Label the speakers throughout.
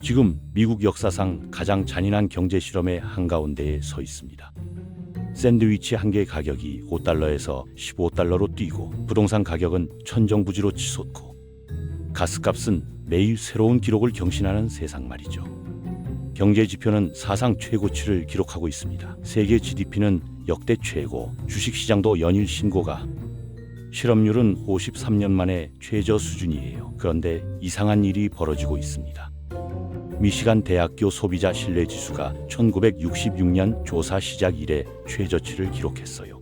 Speaker 1: 지금 미국 역사상 가장 잔인한 경제 실험의 한가운데에 서 있습니다. 샌드위치 한 개 가격이 5달러에서 15달러로 뛰고 부동산 가격은 천정부지로 치솟고 가스값은 매일 새로운 기록을 경신하는 세상 말이죠. 경제 지표는 사상 최고치를 기록하고 있습니다. 세계 GDP는 역대 최고, 주식시장도 연일 신고가, 실업률은 53년 만에 최저 수준이에요. 그런데 이상한 일이 벌어지고 있습니다. 미시간 대학교 소비자 신뢰 지수가 1966년 조사 시작 이래 최저치를 기록했어요.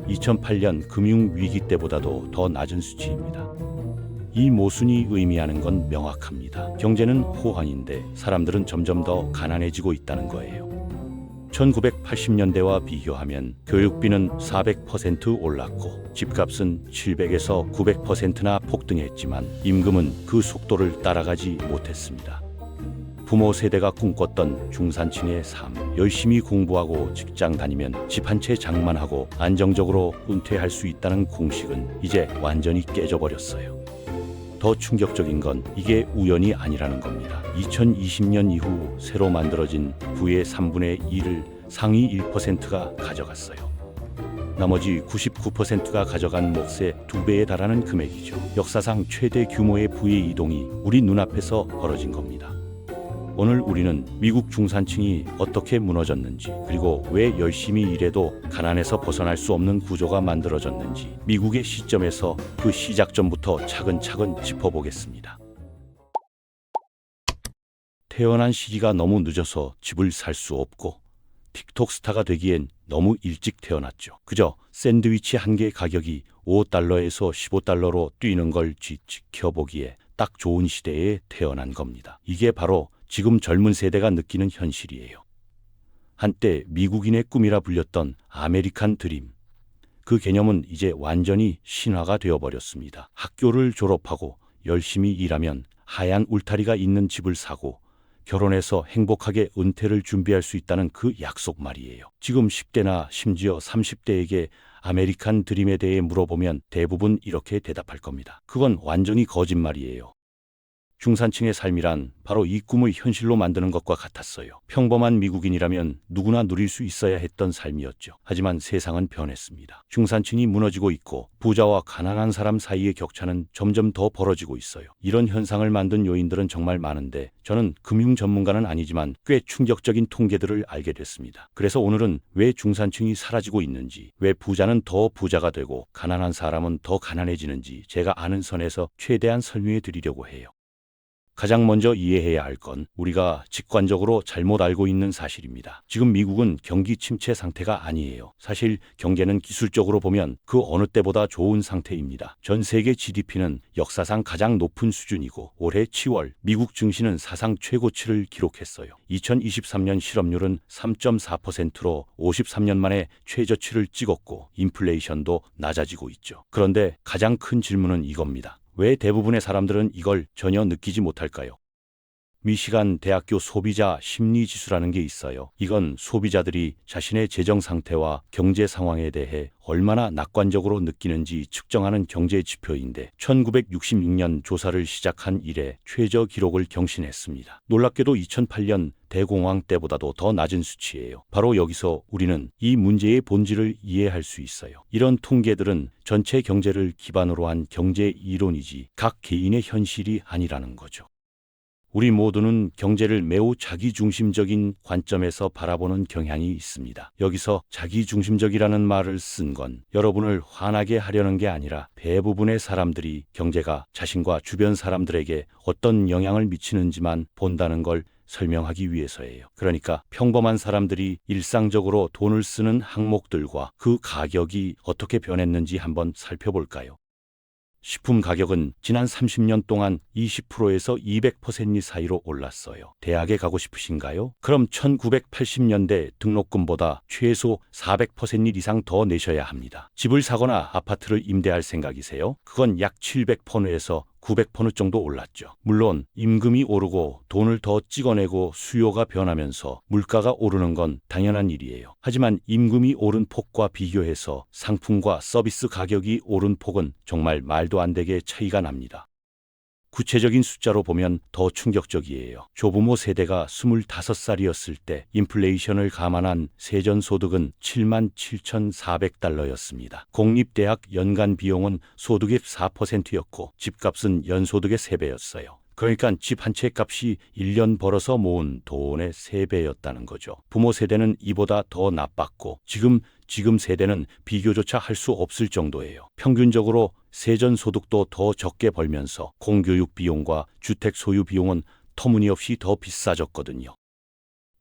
Speaker 1: 2008년 금융위기 때보다도 더 낮은 수치입니다. 이 모순이 의미하는 건 명확합니다. 경제는 호황인데 사람들은 점점 더 가난해지고 있다는 거예요. 1980년대와 비교하면 교육비는 400% 올랐고 집값은 700에서 900%나 폭등했지만 임금은 그 속도를 따라가지 못했습니다. 부모 세대가 꿈꿨던 중산층의 삶, 열심히 공부하고 직장 다니면 집 한 채 장만하고 안정적으로 은퇴할 수 있다는 공식은 이제 완전히 깨져버렸어요. 더 충격적인 건 이게 우연이 아니라는 겁니다. 2020년 이후 새로 만들어진 부의 3분의 1을 상위 1%가 가져갔어요. 나머지 99%가 가져간 몫의 2배에 달하는 금액이죠. 역사상 최대 규모의 부의 이동이 우리 눈앞에서 벌어진 겁니다. 오늘 우리는 미국 중산층이 어떻게 무너졌는지, 그리고 왜 열심히 일해도 가난에서 벗어날 수 없는 구조가 만들어졌는지 미국의 시점에서 그 시작점부터 차근차근 짚어보겠습니다. 태어난 시기가 너무 늦어서 집을 살 수 없고 틱톡 스타가 되기엔 너무 일찍 태어났죠. 그저 샌드위치 한 개 가격이 5달러에서 15달러로 뛰는 걸 지켜보기에 딱 좋은 시대에 태어난 겁니다. 이게 바로 지금 젊은 세대가 느끼는 현실이에요. 한때 미국인의 꿈이라 불렸던 아메리칸 드림. 그 개념은 이제 완전히 신화가 되어버렸습니다. 학교를 졸업하고 열심히 일하면 하얀 울타리가 있는 집을 사고 결혼해서 행복하게 은퇴를 준비할 수 있다는 그 약속 말이에요. 지금 10대나 심지어 30대에게 아메리칸 드림에 대해 물어보면 대부분 이렇게 대답할 겁니다. 그건 완전히 거짓말이에요. 중산층의 삶이란 바로 이 꿈을 현실로 만드는 것과 같았어요. 평범한 미국인이라면 누구나 누릴 수 있어야 했던 삶이었죠. 하지만 세상은 변했습니다. 중산층이 무너지고 있고 부자와 가난한 사람 사이의 격차는 점점 더 벌어지고 있어요. 이런 현상을 만든 요인들은 정말 많은데 저는 금융 전문가는 아니지만 꽤 충격적인 통계들을 알게 됐습니다. 그래서 오늘은 왜 중산층이 사라지고 있는지, 왜 부자는 더 부자가 되고 가난한 사람은 더 가난해지는지 제가 아는 선에서 최대한 설명해 드리려고 해요. 가장 먼저 이해해야 할 건 우리가 직관적으로 잘못 알고 있는 사실입니다. 지금 미국은 경기 침체 상태가 아니에요. 사실 경제는 기술적으로 보면 그 어느 때보다 좋은 상태입니다. 전 세계 GDP는 역사상 가장 높은 수준이고 올해 10월 미국 증시는 사상 최고치를 기록했어요. 2023년 실업률은 3.4%로 53년 만에 최저치를 찍었고 인플레이션도 낮아지고 있죠. 그런데 가장 큰 질문은 이겁니다. 왜 대부분의 사람들은 이걸 전혀 느끼지 못할까요? 미시간 대학교 소비자 심리 지수라는 게 있어요. 이건 소비자들이 자신의 재정 상태와 경제 상황에 대해 얼마나 낙관적으로 느끼는지 측정하는 경제 지표인데 1966년 조사를 시작한 이래 최저 기록을 경신했습니다. 놀랍게도 2008년 대공황 때보다도 더 낮은 수치예요. 바로 여기서 우리는 이 문제의 본질을 이해할 수 있어요. 이런 통계들은 전체 경제를 기반으로 한 경제 이론이지 각 개인의 현실이 아니라는 거죠. 우리 모두는 경제를 매우 자기중심적인 관점에서 바라보는 경향이 있습니다. 여기서 자기중심적이라는 말을 쓴 건 여러분을 화나게 하려는 게 아니라 대부분의 사람들이 경제가 자신과 주변 사람들에게 어떤 영향을 미치는지만 본다는 걸 설명하기 위해서예요. 그러니까 평범한 사람들이 일상적으로 돈을 쓰는 항목들과 그 가격이 어떻게 변했는지 한번 살펴볼까요? 식품 가격은 지난 30년 동안 20%에서 200% 사이로 올랐어요. 대학에 가고 싶으신가요? 그럼 1980년대 등록금보다 최소 400% 이상 더 내셔야 합니다. 집을 사거나 아파트를 임대할 생각이세요? 그건 약 700%에서 900% 정도 올랐죠. 물론 임금이 오르고 돈을 더 찍어내고 수요가 변하면서 물가가 오르는 건 당연한 일이에요. 하지만 임금이 오른 폭과 비교해서 상품과 서비스 가격이 오른 폭은 정말 말도 안 되게 차이가 납니다. 구체적인 숫자로 보면 더 충격적이에요. 조부모 세대가 25살이었을 때 인플레이션을 감안한 세전소득은 77,400달러였습니다. 공립대학 연간 비용은 소득의 4%였고 집값은 연소득의 3배였어요. 그러니까 집 한 채 값이 1년 벌어서 모은 돈의 3배였다는 거죠. 부모 세대는 이보다 더 나빴고 지금 세대는 비교조차 할 수 없을 정도예요. 평균적으로 세전 소득도 더 적게 벌면서 공교육 비용과 주택 소유 비용은 터무니없이 더 비싸졌거든요.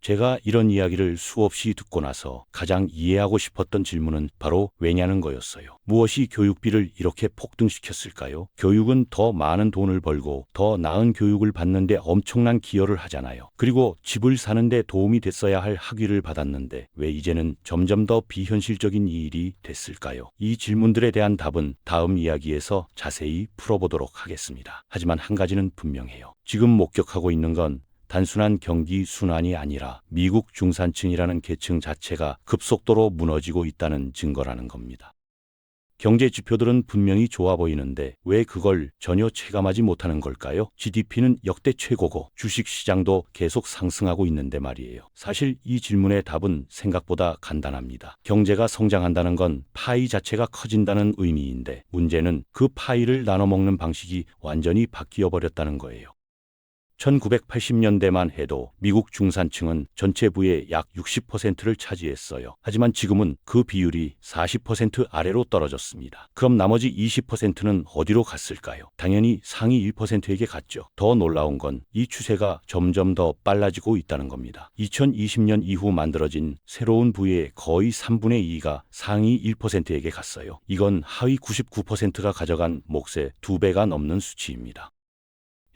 Speaker 1: 제가 이런 이야기를 수없이 듣고 나서 가장 이해하고 싶었던 질문은 바로 왜냐는 거였어요. 무엇이 교육비를 이렇게 폭등시켰을까요? 교육은 더 많은 돈을 벌고 더 나은 교육을 받는데 엄청난 기여를 하잖아요. 그리고 집을 사는데 도움이 됐어야 할 학위를 받았는데 왜 이제는 점점 더 비현실적인 일이 됐을까요? 이 질문들에 대한 답은 다음 이야기에서 자세히 풀어보도록 하겠습니다. 하지만 한 가지는 분명해요. 지금 목격하고 있는 건 단순한 경기 순환이 아니라 미국 중산층이라는 계층 자체가 급속도로 무너지고 있다는 증거라는 겁니다. 경제 지표들은 분명히 좋아 보이는데 왜 그걸 전혀 체감하지 못하는 걸까요? GDP는 역대 최고고 주식시장도 계속 상승하고 있는데 말이에요. 사실 이 질문의 답은 생각보다 간단합니다. 경제가 성장한다는 건 파이 자체가 커진다는 의미인데 문제는 그 파이를 나눠 먹는 방식이 완전히 바뀌어 버렸다는 거예요. 1980년대만 해도 미국 중산층은 전체 부의 약 60%를 차지했어요. 하지만 지금은 그 비율이 40% 아래로 떨어졌습니다. 그럼 나머지 20%는 어디로 갔을까요? 당연히 상위 1%에게 갔죠. 더 놀라운 건 이 추세가 점점 더 빨라지고 있다는 겁니다. 2020년 이후 만들어진 새로운 부의 거의 3분의 2가 상위 1%에게 갔어요. 이건 하위 99%가 가져간 몫의 2배가 넘는 수치입니다.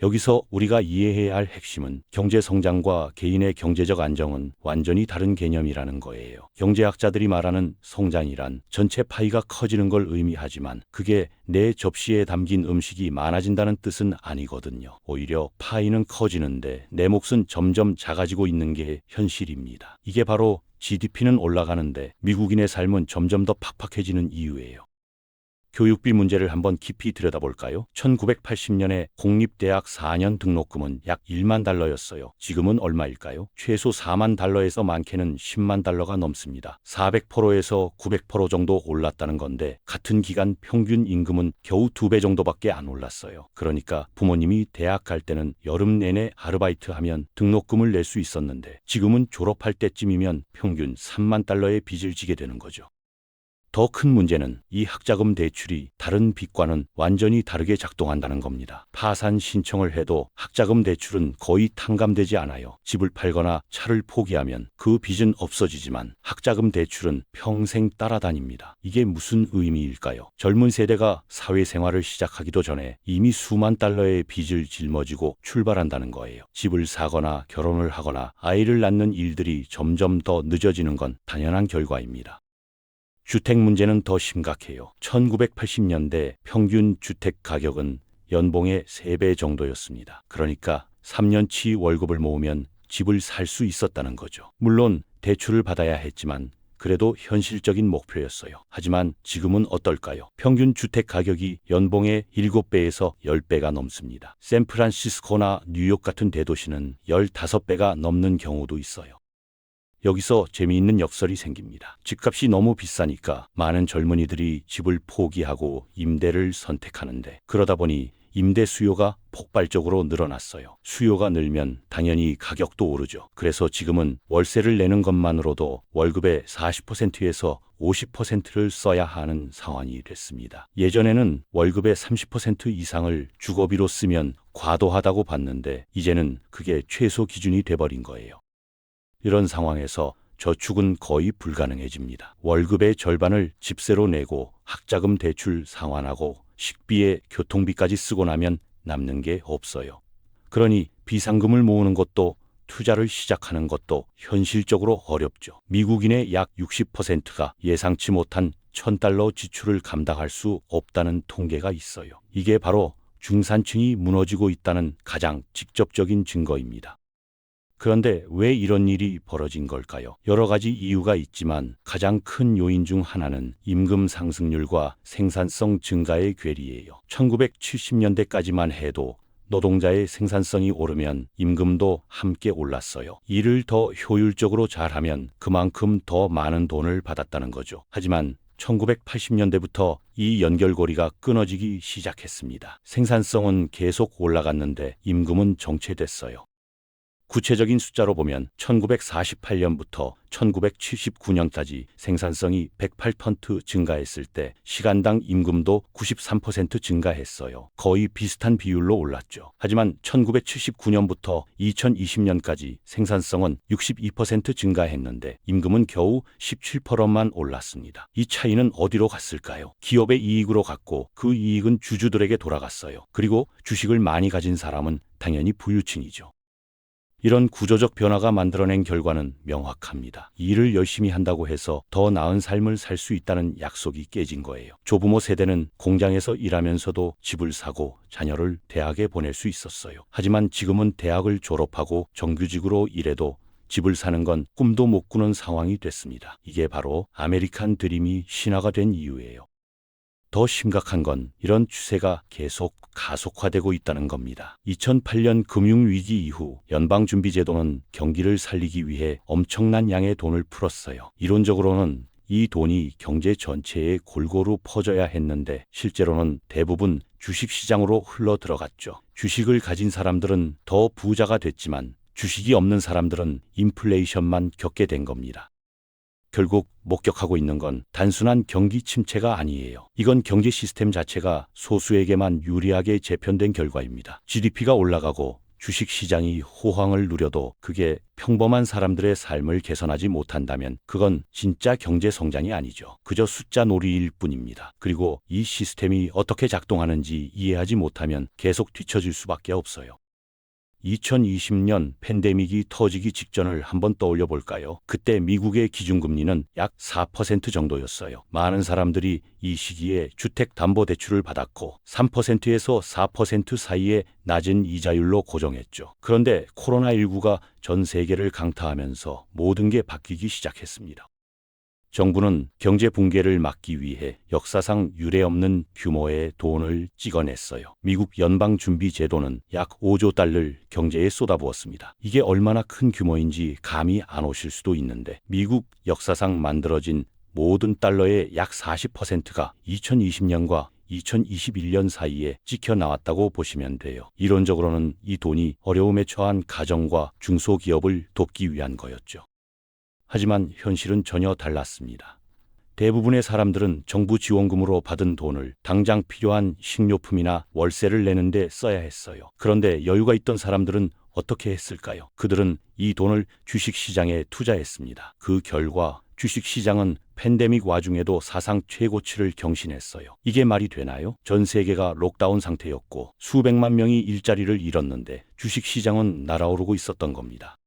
Speaker 1: 여기서 우리가 이해해야 할 핵심은 경제 성장과 개인의 경제적 안정은 완전히 다른 개념이라는 거예요. 경제학자들이 말하는 성장이란 전체 파이가 커지는 걸 의미하지만 그게 내 접시에 담긴 음식이 많아진다는 뜻은 아니거든요. 오히려 파이는 커지는데 내 몫은 점점 작아지고 있는 게 현실입니다. 이게 바로 GDP는 올라가는데 미국인의 삶은 점점 더 팍팍해지는 이유예요. 교육비 문제를 한번 깊이 들여다볼까요? 1980년에 공립대학 4년 등록금은 약 1만 달러였어요. 지금은 얼마일까요? 최소 4만 달러에서 많게는 10만 달러가 넘습니다. 400%에서 900% 정도 올랐다는 건데 같은 기간 평균 임금은 겨우 2배 정도밖에 안 올랐어요. 그러니까 부모님이 대학 갈 때는 여름 내내 아르바이트하면 등록금을 낼 수 있었는데 지금은 졸업할 때쯤이면 평균 3만 달러의 빚을 지게 되는 거죠. 더 큰 문제는 이 학자금 대출이 다른 빚과는 완전히 다르게 작동한다는 겁니다. 파산 신청을 해도 학자금 대출은 거의 탕감되지 않아요. 집을 팔거나 차를 포기하면 그 빚은 없어지지만 학자금 대출은 평생 따라다닙니다. 이게 무슨 의미일까요? 젊은 세대가 사회생활을 시작하기도 전에 이미 수만 달러의 빚을 짊어지고 출발한다는 거예요. 집을 사거나 결혼을 하거나 아이를 낳는 일들이 점점 더 늦어지는 건 당연한 결과입니다. 주택 문제는 더 심각해요. 1980년대 평균 주택 가격은 연봉의 3배 정도였습니다. 그러니까 3년치 월급을 모으면 집을 살 수 있었다는 거죠. 물론 대출을 받아야 했지만 그래도 현실적인 목표였어요. 하지만 지금은 어떨까요? 평균 주택 가격이 연봉의 7배에서 10배가 넘습니다. 샌프란시스코나 뉴욕 같은 대도시는 15배가 넘는 경우도 있어요. 여기서 재미있는 역설이 생깁니다. 집값이 너무 비싸니까 많은 젊은이들이 집을 포기하고 임대를 선택하는데 그러다 보니 임대 수요가 폭발적으로 늘어났어요. 수요가 늘면 당연히 가격도 오르죠. 그래서 지금은 월세를 내는 것만으로도 월급의 40%에서 50%를 써야 하는 상황이 됐습니다. 예전에는 월급의 30% 이상을 주거비로 쓰면 과도하다고 봤는데 이제는 그게 최소 기준이 돼버린 거예요. 이런 상황에서 저축은 거의 불가능해집니다. 월급의 절반을 집세로 내고 학자금 대출 상환하고 식비에 교통비까지 쓰고 나면 남는 게 없어요. 그러니 비상금을 모으는 것도 투자를 시작하는 것도 현실적으로 어렵죠. 미국인의 약 60%가 예상치 못한 $1,000 지출을 감당할 수 없다는 통계가 있어요. 이게 바로 중산층이 무너지고 있다는 가장 직접적인 증거입니다. 그런데 왜 이런 일이 벌어진 걸까요? 여러 가지 이유가 있지만 가장 큰 요인 중 하나는 임금 상승률과 생산성 증가의 괴리예요. 1970년대까지만 해도 노동자의 생산성이 오르면 임금도 함께 올랐어요. 일을 더 효율적으로 잘하면 그만큼 더 많은 돈을 받았다는 거죠. 하지만 1980년대부터 이 연결고리가 끊어지기 시작했습니다. 생산성은 계속 올라갔는데 임금은 정체됐어요. 구체적인 숫자로 보면 1948년부터 1979년까지 생산성이 108% 증가했을 때 시간당 임금도 93% 증가했어요. 거의 비슷한 비율로 올랐죠. 하지만 1979년부터 2020년까지 생산성은 62% 증가했는데 임금은 겨우 17%만 올랐습니다. 이 차이는 어디로 갔을까요? 기업의 이익으로 갔고 그 이익은 주주들에게 돌아갔어요. 그리고 주식을 많이 가진 사람은 당연히 부유층이죠. 이런 구조적 변화가 만들어낸 결과는 명확합니다. 일을 열심히 한다고 해서 더 나은 삶을 살 수 있다는 약속이 깨진 거예요. 조부모 세대는 공장에서 일하면서도 집을 사고 자녀를 대학에 보낼 수 있었어요. 하지만 지금은 대학을 졸업하고 정규직으로 일해도 집을 사는 건 꿈도 못 꾸는 상황이 됐습니다. 이게 바로 아메리칸 드림이 신화가 된 이유예요. 더 심각한 건 이런 추세가 계속 가속화되고 있다는 겁니다. 2008년 금융위기 이후 연방준비제도는 경기를 살리기 위해 엄청난 양의 돈을 풀었어요. 이론적으로는 이 돈이 경제 전체에 골고루 퍼져야 했는데 실제로는 대부분 주식시장으로 흘러 들어갔죠. 주식을 가진 사람들은 더 부자가 됐지만 주식이 없는 사람들은 인플레이션만 겪게 된 겁니다. 결국 목격하고 있는 건 단순한 경기 침체가 아니에요. 이건 경제 시스템 자체가 소수에게만 유리하게 재편된 결과입니다. GDP가 올라가고 주식시장이 호황을 누려도 그게 평범한 사람들의 삶을 개선하지 못한다면 그건 진짜 경제 성장이 아니죠. 그저 숫자 놀이일 뿐입니다. 그리고 이 시스템이 어떻게 작동하는지 이해하지 못하면 계속 뒤처질 수밖에 없어요. 2020년 팬데믹이 터지기 직전을 한번 떠올려 볼까요? 그때 미국의 기준금리는 약 4% 정도였어요. 많은 사람들이 이 시기에 주택담보대출을 받았고 3%에서 4% 사이의 낮은 이자율로 고정했죠. 그런데 코로나19가 전 세계를 강타하면서 모든 게 바뀌기 시작했습니다. 정부는 경제 붕괴를 막기 위해 역사상 유례없는 규모의 돈을 찍어냈어요. 미국 연방준비제도는 약 5조 달러를 경제에 쏟아부었습니다. 이게 얼마나 큰 규모인지 감이 안 오실 수도 있는데 미국 역사상 만들어진 모든 달러의 약 40%가 2020년과 2021년 사이에 찍혀 나왔다고 보시면 돼요. 이론적으로는 이 돈이 어려움에 처한 가정과 중소기업을 돕기 위한 거였죠. 하지만 현실은 전혀 달랐습니다. 대부분의 사람들은 정부 지원금으로 받은 돈을 당장 필요한 식료품이나 월세를 내는데 써야 했어요. 그런데 여유가 있던 사람들은 어떻게 했을까요? 그들은 이 돈을 주식시장에 투자했습니다. 그 결과 주식시장은 팬데믹 와중에도 사상 최고치를 경신했어요. 이게 말이 되나요? 전 세계가 록다운 상태였고 수백만 명이 일자리를 잃었는데 주식시장은 날아오르고 있었던 겁니다.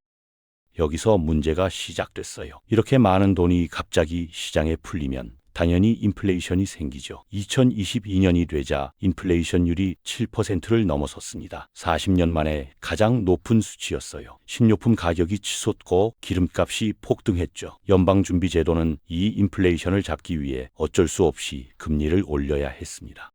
Speaker 1: 여기서 문제가 시작됐어요. 이렇게 많은 돈이 갑자기 시장에 풀리면 당연히 인플레이션이 생기죠. 2022년이 되자 인플레이션율이 7%를 넘어섰습니다. 40년 만에 가장 높은 수치였어요. 식료품 가격이 치솟고 기름값이 폭등했죠. 연방준비제도는 이 인플레이션을 잡기 위해 어쩔 수 없이 금리를 올려야 했습니다.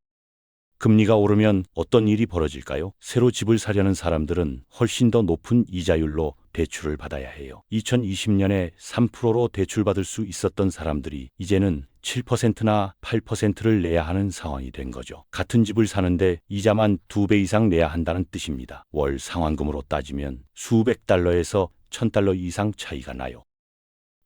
Speaker 1: 금리가 오르면 어떤 일이 벌어질까요? 새로 집을 사려는 사람들은 훨씬 더 높은 이자율로 대출을 받아야 해요. 2020년에 3%로 대출받을 수 있었던 사람들이 이제는 7%나 8%를 내야 하는 상황이 된 거죠. 같은 집을 사는데 이자만 2배 이상 내야 한다는 뜻입니다. 월 상환금으로 따지면 수백 달러에서 1000달러 이상 차이가 나요.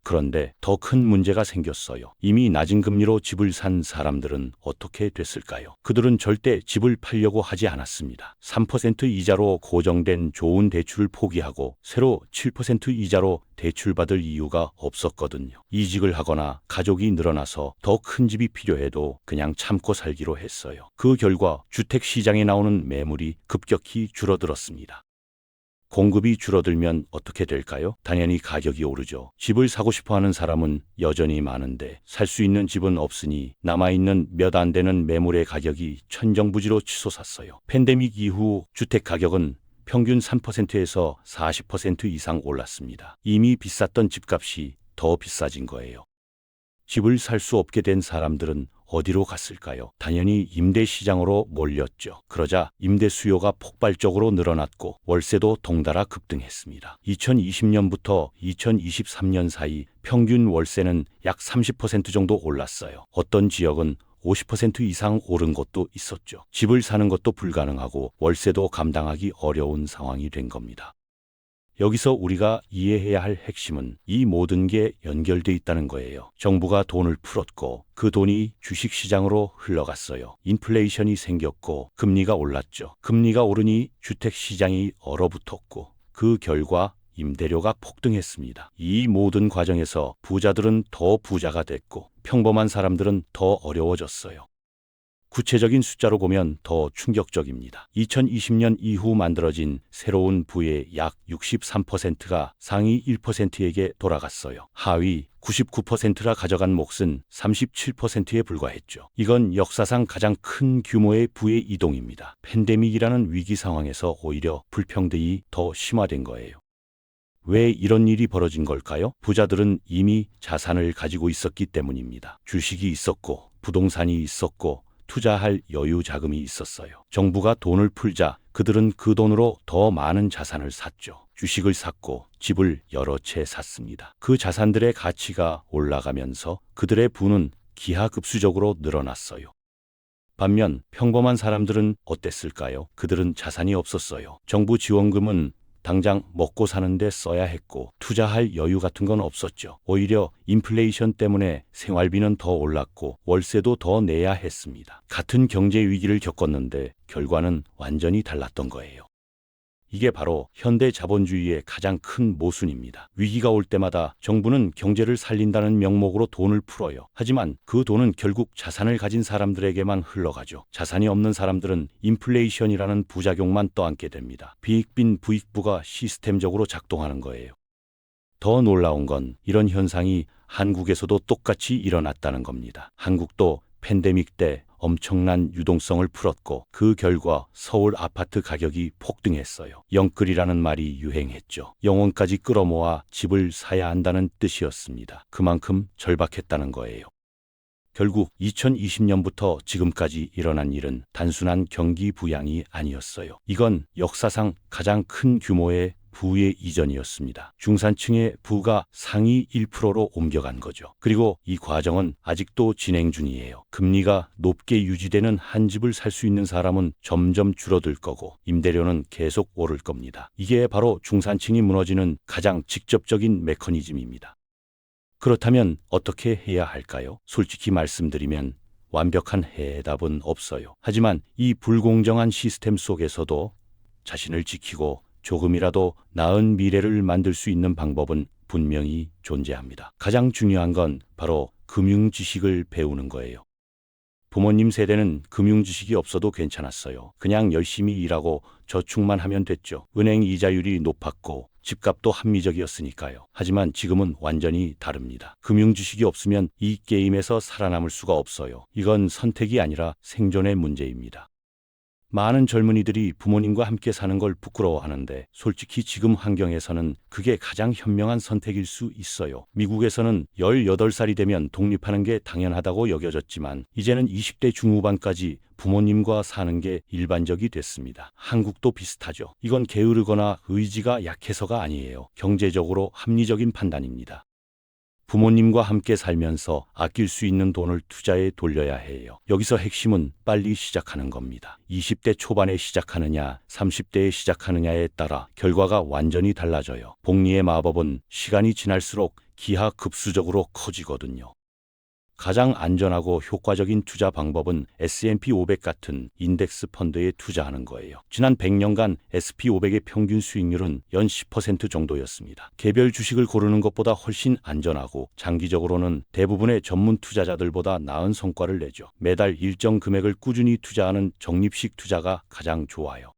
Speaker 1: 그런데 더 큰 문제가 생겼어요. 이미 낮은 금리로 집을 산 사람들은 어떻게 됐을까요? 그들은 절대 집을 팔려고 하지 않았습니다. 3% 이자로 고정된 좋은 대출을 포기하고 새로 7% 이자로 대출받을 이유가 없었거든요. 이직을 하거나 가족이 늘어나서 더 큰 집이 필요해도 그냥 참고 살기로 했어요. 그 결과 주택시장에 나오는 매물이 급격히 줄어들었습니다. 공급이 줄어들면 어떻게 될까요? 당연히 가격이 오르죠. 집을 사고 싶어 하는 사람은 여전히 많은데 살 수 있는 집은 없으니 남아있는 몇 안 되는 매물의 가격이 천정부지로 치솟았어요. 팬데믹 이후 주택 가격은 평균 3%에서 40% 이상 올랐습니다. 이미 비쌌던 집값이 더 비싸진 거예요. 집을 살 수 없게 된 사람들은 어디로 갔을까요? 당연히 임대 시장으로 몰렸죠. 그러자 임대 수요가 폭발적으로 늘어났고 월세도 덩달아 급등했습니다. 2020년부터 2023년 사이 평균 월세는 약 30% 정도 올랐어요. 어떤 지역은 50% 이상 오른 곳도 있었죠. 집을 사는 것도 불가능하고 월세도 감당하기 어려운 상황이 된 겁니다. 여기서 우리가 이해해야 할 핵심은 이 모든 게 연결돼 있다는 거예요. 정부가 돈을 풀었고 그 돈이 주식시장으로 흘러갔어요. 인플레이션이 생겼고 금리가 올랐죠. 금리가 오르니 주택시장이 얼어붙었고 그 결과 임대료가 폭등했습니다. 이 모든 과정에서 부자들은 더 부자가 됐고 평범한 사람들은 더 어려워졌어요. 구체적인 숫자로 보면 더 충격적입니다. 2020년 이후 만들어진 새로운 부의 약 63%가 상위 1%에게 돌아갔어요. 하위 99%라 가져간 몫은 37%에 불과했죠. 이건 역사상 가장 큰 규모의 부의 이동입니다. 팬데믹이라는 위기 상황에서 오히려 불평등이 더 심화된 거예요. 왜 이런 일이 벌어진 걸까요? 부자들은 이미 자산을 가지고 있었기 때문입니다. 주식이 있었고 부동산이 있었고 투자할 여유 자금이 있었어요. 정부가 돈을 풀자 그들은 그 돈으로 더 많은 자산을 샀죠. 주식을 샀고 집을 여러 채 샀습니다. 그 자산들의 가치가 올라가면서 그들의 부는 기하급수적으로 늘어났어요. 반면 평범한 사람들은 어땠을까요? 그들은 자산이 없었어요. 정부 지원금은 당장 먹고 사는데 써야 했고 투자할 여유 같은 건 없었죠. 오히려 인플레이션 때문에 생활비는 더 올랐고 월세도 더 내야 했습니다. 같은 경제 위기를 겪었는데 결과는 완전히 달랐던 거예요. 이게 바로 현대 자본주의의 가장 큰 모순입니다. 위기가 올 때마다 정부는 경제를 살린다는 명목으로 돈을 풀어요. 하지만 그 돈은 결국 자산을 가진 사람들에게만 흘러가죠. 자산이 없는 사람들은 인플레이션이라는 부작용만 떠안게 됩니다. 빈익빈 부익부가 시스템적으로 작동하는 거예요. 더 놀라운 건 이런 현상이 한국에서도 똑같이 일어났다는 겁니다. 한국도 팬데믹 때 엄청난 유동성을 풀었고 그 결과 서울 아파트 가격이 폭등했어요. 영끌이라는 말이 유행했죠. 영혼까지 끌어모아 집을 사야 한다는 뜻이었습니다. 그만큼 절박했다는 거예요. 결국 2020년부터 지금까지 일어난 일은 단순한 경기 부양이 아니었어요. 이건 역사상 가장 큰 규모의 부의 이전이었습니다. 중산층의 부가 상위 1%로 옮겨간 거죠. 그리고 이 과정은 아직도 진행 중이에요. 금리가 높게 유지되는 한 집을 살 수 있는 사람은 점점 줄어들 거고 임대료는 계속 오를 겁니다. 이게 바로 중산층이 무너지는 가장 직접적인 메커니즘입니다. 그렇다면 어떻게 해야 할까요? 솔직히 말씀드리면 완벽한 해답은 없어요. 하지만 이 불공정한 시스템 속에서도 자신을 지키고 조금이라도 나은 미래를 만들 수 있는 방법은 분명히 존재합니다. 가장 중요한 건 바로 금융 지식을 배우는 거예요. 부모님 세대는 금융 지식이 없어도 괜찮았어요. 그냥 열심히 일하고 저축만 하면 됐죠. 은행 이자율이 높았고 집값도 합리적이었으니까요. 하지만 지금은 완전히 다릅니다. 금융 지식이 없으면 이 게임에서 살아남을 수가 없어요. 이건 선택이 아니라 생존의 문제입니다. 많은 젊은이들이 부모님과 함께 사는 걸 부끄러워하는데 솔직히 지금 환경에서는 그게 가장 현명한 선택일 수 있어요. 미국에서는 18살이 되면 독립하는 게 당연하다고 여겨졌지만 이제는 20대 중후반까지 부모님과 사는 게 일반적이 됐습니다. 한국도 비슷하죠. 이건 게으르거나 의지가 약해서가 아니에요. 경제적으로 합리적인 판단입니다. 부모님과 함께 살면서 아낄 수 있는 돈을 투자에 돌려야 해요. 여기서 핵심은 빨리 시작하는 겁니다. 20대 초반에 시작하느냐, 30대에 시작하느냐에 따라 결과가 완전히 달라져요. 복리의 마법은 시간이 지날수록 기하급수적으로 커지거든요. 가장 안전하고 효과적인 투자 방법은 S&P 500 같은 인덱스 펀드에 투자하는 거예요. 지난 100년간 S&P 500의 평균 수익률은 연 10% 정도였습니다. 개별 주식을 고르는 것보다 훨씬 안전하고 장기적으로는 대부분의 전문 투자자들보다 나은 성과를 내죠. 매달 일정 금액을 꾸준히 투자하는 적립식 투자가 가장 좋아요.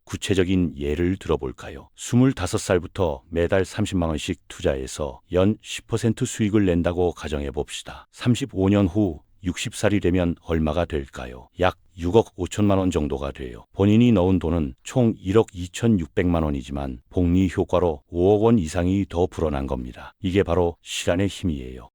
Speaker 1: 구체적인 예를 들어볼까요? 25살부터 매달 30만 원씩 투자해서 연 10% 수익을 낸다고 가정해 봅시다. 35년 후 60살이 되면 얼마가 될까요? 약 6억 5천만 원 정도가 돼요. 본인이 넣은 돈은 총 1억 2,600만 원이지만 복리 효과로 5억 원 이상이 더 불어난 겁니다. 이게 바로 시간의 힘이에요.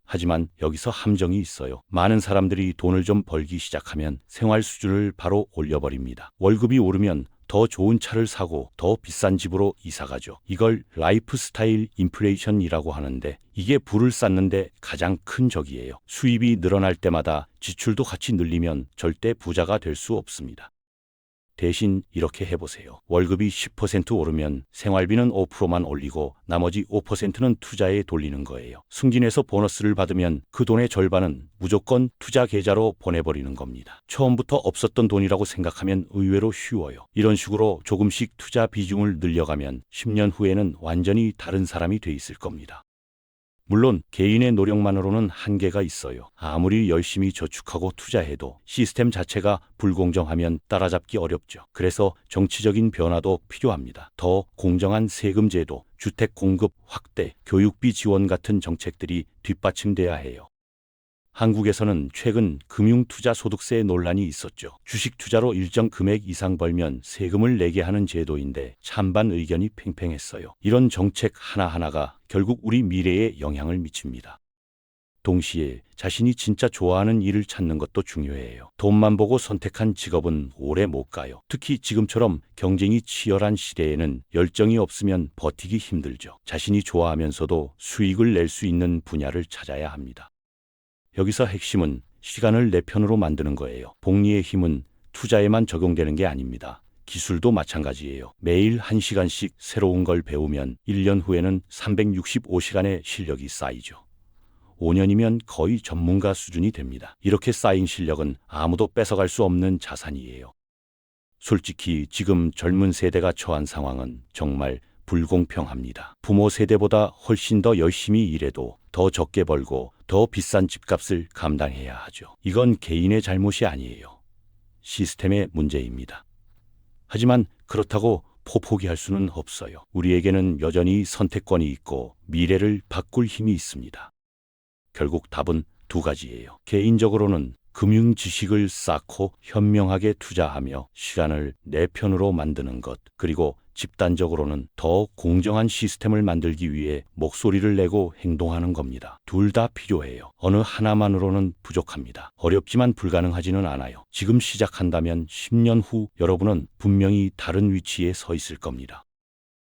Speaker 1: 하지만 여기서 함정이 있어요. 많은 사람들이 돈을 좀 벌기 시작하면 생활 수준을 바로 올려버립니다. 월급이 오르면 더 좋은 차를 사고 더 비싼 집으로 이사가죠. 이걸 라이프 스타일 인플레이션이라고 하는데 이게 부를 쌓는데 가장 큰 적이에요. 수입이 늘어날 때마다 지출도 같이 늘리면 절대 부자가 될 수 없습니다. 대신 이렇게 해보세요. 월급이 10% 오르면 생활비는 5%만 올리고 나머지 5%는 투자에 돌리는 거예요. 승진해서 보너스를 받으면 그 돈의 절반은 무조건 투자 계좌로 보내버리는 겁니다. 처음부터 없었던 돈이라고 생각하면 의외로 쉬워요. 이런 식으로 조금씩 투자 비중을 늘려가면 10년 후에는 완전히 다른 사람이 돼 있을 겁니다. 물론 개인의 노력만으로는 한계가 있어요. 아무리 열심히 저축하고 투자해도 시스템 자체가 불공정하면 따라잡기 어렵죠. 그래서 정치적인 변화도 필요합니다. 더 공정한 세금 제도, 주택 공급 확대, 교육비 지원 같은 정책들이 뒷받침돼야 해요. 한국에서는 최근 금융투자소득세 논란이 있었죠. 주식 투자로 일정 금액 이상 벌면 세금을 내게 하는 제도인데 찬반 의견이 팽팽했어요. 이런 정책 하나하나가 결국 우리 미래에 영향을 미칩니다. 동시에 자신이 진짜 좋아하는 일을 찾는 것도 중요해요. 돈만 보고 선택한 직업은 오래 못 가요. 특히 지금처럼 경쟁이 치열한 시대에는 열정이 없으면 버티기 힘들죠. 자신이 좋아하면서도 수익을 낼 수 있는 분야를 찾아야 합니다. 여기서 핵심은 시간을 내 편으로 만드는 거예요. 복리의 힘은 투자에만 적용되는 게 아닙니다. 기술도 마찬가지예요. 매일 1시간씩 새로운 걸 배우면 1년 후에는 365시간의 실력이 쌓이죠. 5년이면 거의 전문가 수준이 됩니다. 이렇게 쌓인 실력은 아무도 뺏어갈 수 없는 자산이에요. 솔직히 지금 젊은 세대가 처한 상황은 정말 불공평합니다. 부모 세대보다 훨씬 더 열심히 일해도 더 적게 벌고 더 비싼 집값을 감당해야 하죠. 이건 개인의 잘못이 아니에요. 시스템의 문제입니다. 하지만 그렇다고 포기할 수는 없어요. 우리에게는 여전히 선택권이 있고 미래를 바꿀 힘이 있습니다. 결국 답은 두 가지예요. 개인적으로는 금융 지식을 쌓고 현명하게 투자하며 시간을 내 편으로 만드는 것, 그리고 집단적으로는 더 공정한 시스템을 만들기 위해 목소리를 내고 행동하는 겁니다. 둘 다 필요해요. 어느 하나만으로는 부족합니다. 어렵지만 불가능하지는 않아요. 지금 시작한다면 10년 후 여러분은 분명히 다른 위치에 서 있을 겁니다.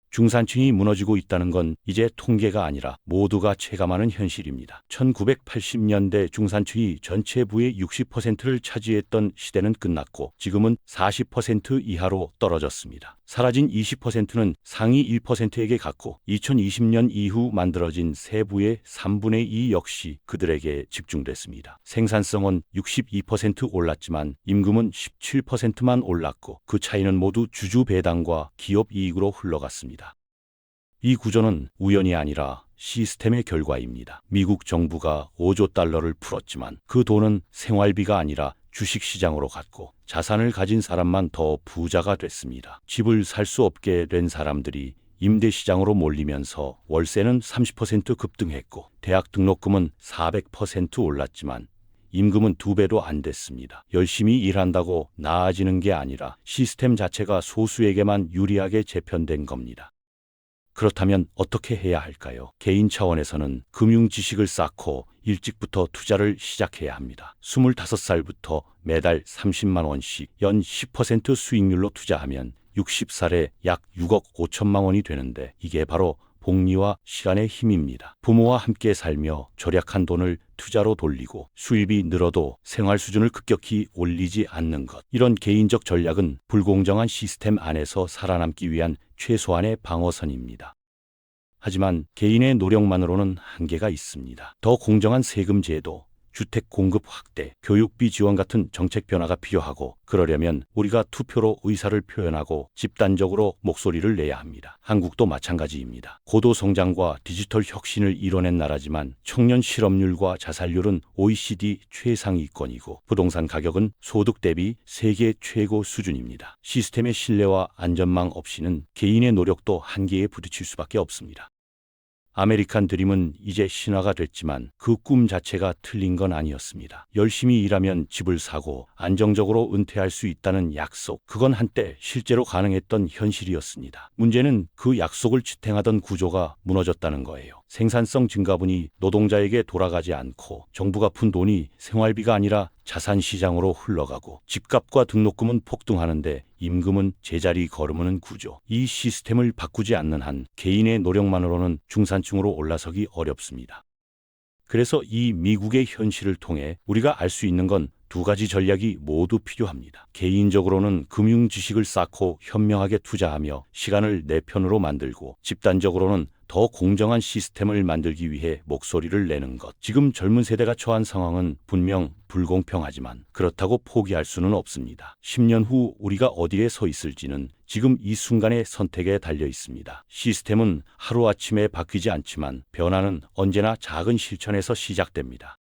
Speaker 1: 중산층이 무너지고 있다는 건 이제 통계가 아니라 모두가 체감하는 현실입니다. 1980년대 중산층이 전체 부의 60%를 차지했던 시대는 끝났고 지금은 40% 이하로 떨어졌습니다. 사라진 20%는 상위 1%에게 갔고 2020년 이후 만들어진 세부의 3분의 2 역시 그들에게 집중됐습니다. 생산성은 62% 올랐지만 임금은 17%만 올랐고 그 차이는 모두 주주 배당과 기업 이익으로 흘러갔습니다. 이 구조는 우연이 아니라 시스템의 결과입니다. 미국 정부가 5조 달러를 풀었지만 그 돈은 생활비가 아니라 주식시장으로 갔고 자산을 가진 사람만 더 부자가 됐습니다. 집을 살 수 없게 된 사람들이 임대시장으로 몰리면서 월세는 30% 급등했고 대학 등록금은 400% 올랐지만 임금은 2배도 안 됐습니다. 열심히 일한다고 나아지는 게 아니라 시스템 자체가 소수에게만 유리하게 재편된 겁니다. 그렇다면 어떻게 해야 할까요? 개인 차원에서는 금융 지식을 쌓고 일찍부터 투자를 시작해야 합니다. 25살부터 매달 30만 원씩 연 10% 수익률로 투자하면 60살에 약 6억 5천만 원이 되는데 이게 바로 복리와 시간의 힘입니다. 부모와 함께 살며 절약한 돈을 투자로 돌리고 수입이 늘어도 생활 수준을 급격히 올리지 않는 것. 이런 개인적 전략은 불공정한 시스템 안에서 살아남기 위한 최소한의 방어선입니다. 하지만 개인의 노력만으로는 한계가 있습니다. 더 공정한 세금 제도, 주택 공급 확대, 교육비 지원 같은 정책 변화가 필요하고 그러려면 우리가 투표로 의사를 표현하고 집단적으로 목소리를 내야 합니다. 한국도 마찬가지입니다. 고도 성장과 디지털 혁신을 이뤄낸 나라지만 청년 실업률과 자살률은 OECD 최상위권이고 부동산 가격은 소득 대비 세계 최고 수준입니다. 시스템의 신뢰와 안전망 없이는 개인의 노력도 한계에 부딪힐 수밖에 없습니다. 아메리칸 드림은 이제 신화가 됐지만 그 꿈 자체가 틀린 건 아니었습니다. 열심히 일하면 집을 사고 안정적으로 은퇴할 수 있다는 약속, 그건 한때 실제로 가능했던 현실이었습니다. 문제는 그 약속을 지탱하던 구조가 무너졌다는 거예요. 생산성 증가분이 노동자에게 돌아가지 않고 정부가 푼 돈이 생활비가 아니라 자산시장으로 흘러가고 집값과 등록금은 폭등하는데 임금은 제자리 걸음하는 구조. 이 시스템을 바꾸지 않는 한 개인의 노력만으로는 중산층으로 올라서기 어렵습니다. 그래서 이 미국의 현실을 통해 우리가 알 수 있는 건 두 가지 전략이 모두 필요합니다. 개인적으로는 금융 지식을 쌓고 현명하게 투자하며 시간을 내 편으로 만들고, 집단적으로는 더 공정한 시스템을 만들기 위해 목소리를 내는 것. 지금 젊은 세대가 처한 상황은 분명 불공평하지만 그렇다고 포기할 수는 없습니다. 10년 후 우리가 어디에 서 있을지는 지금 이 순간의 선택에 달려 있습니다. 시스템은 하루아침에 바뀌지 않지만 변화는 언제나 작은 실천에서 시작됩니다.